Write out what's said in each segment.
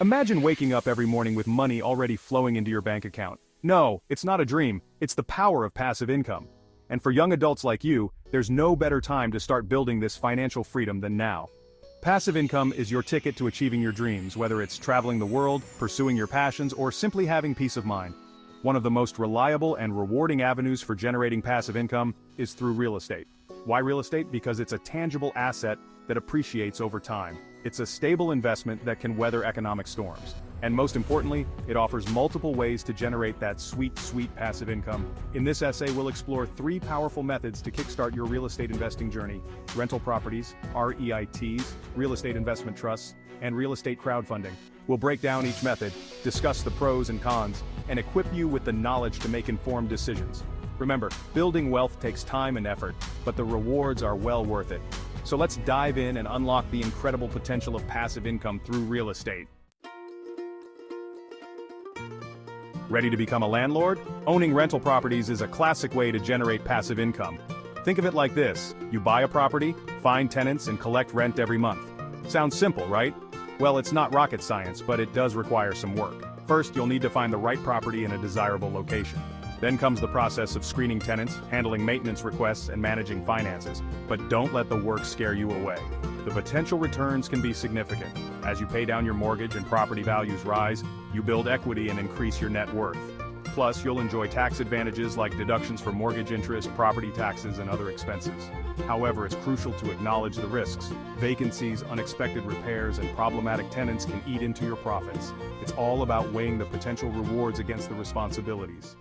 Imagine waking up every morning with money already flowing into your bank account. No, it's not a dream, it's the power of passive income. And for young adults like you, there's no better time to start building this financial freedom than now. Passive income is your ticket to achieving your dreams, whether it's traveling the world, pursuing your passions, or simply having peace of mind. One of the most reliable and rewarding avenues for generating passive income is through real estate. Why real estate? Because it's a tangible asset that appreciates over time. It's a stable investment that can weather economic storms. And most importantly, it offers multiple ways to generate that sweet passive income. In this essay, we'll explore 3 powerful methods to kickstart your real estate investing journey: rental properties, REITs, real estate investment trusts, and real estate crowdfunding. We'll break down each method, discuss the pros and cons, and equip you with the knowledge to make informed decisions. Remember, building wealth takes time and effort, but the rewards are well worth it. So let's dive in and unlock the incredible potential of passive income through real estate. Ready to become a landlord? Owning rental properties is a classic way to generate passive income. Think of it like this: you buy a property, find tenants, and collect rent every month. Sounds simple, right? Well, it's not rocket science, but it does require some work. First, you'll need to find the right property in a desirable location. Then comes the process of screening tenants, handling maintenance requests, and managing finances. But don't let the work scare you away. The potential returns can be significant. As you pay down your mortgage and property values rise, you build equity and increase your net worth. Plus, you'll enjoy tax advantages like deductions for mortgage interest, property taxes, and other expenses. However, it's crucial to acknowledge the risks. Vacancies, unexpected repairs, and problematic tenants can eat into your profits. It's all about weighing the potential rewards against the responsibilities.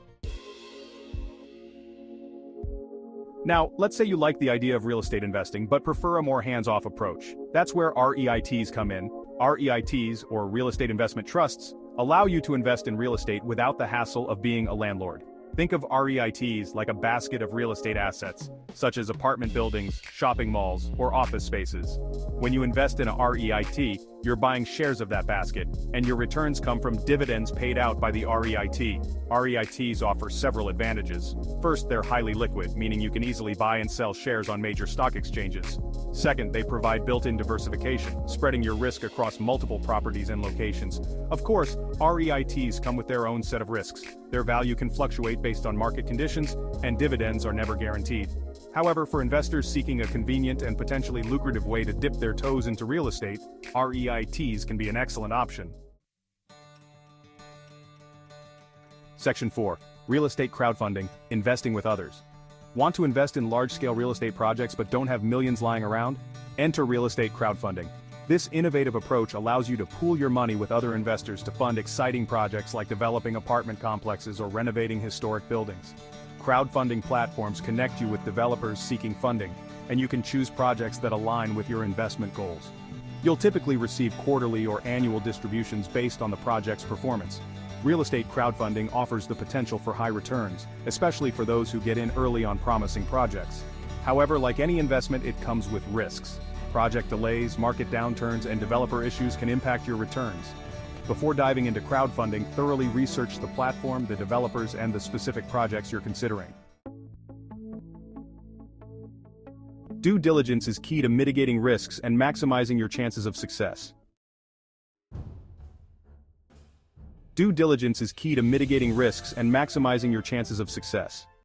Now, let's say you like the idea of real estate investing but prefer a more hands-off approach. That's where REITs come in. REITs, or real estate investment trusts, allow you to invest in real estate without the hassle of being a landlord. Think of REITs like a basket of real estate assets, such as apartment buildings, shopping malls, or office spaces. When you invest in a REIT, you're buying shares of that basket, and your returns come from dividends paid out by the REIT. REITs offer several advantages. First, they're highly liquid, meaning you can easily buy and sell shares on major stock exchanges. Second, they provide built-in diversification, spreading your risk across multiple properties and locations. Of course, REITs come with their own set of risks. Their value can fluctuate based on market conditions, and dividends are never guaranteed. However, for investors seeking a convenient and potentially lucrative way to dip their toes into real estate, REITs can be an excellent option. Section 4. Real estate crowdfunding, investing with others. Want to invest in large-scale real estate projects but don't have millions lying around? Enter real estate crowdfunding. This innovative approach allows you to pool your money with other investors to fund exciting projects like developing apartment complexes or renovating historic buildings. Crowdfunding platforms connect you with developers seeking funding, and you can choose projects that align with your investment goals. You'll typically receive quarterly or annual distributions based on the project's performance. Real estate crowdfunding offers the potential for high returns, especially for those who get in early on promising projects. However, like any investment, it comes with risks. Project delays, market downturns, and developer issues can impact your returns. Before diving into crowdfunding, thoroughly research the platform, the developers, and the specific projects you're considering. Due diligence is key to mitigating risks and maximizing your chances of success. Due diligence is key to mitigating risks and maximizing your chances of success.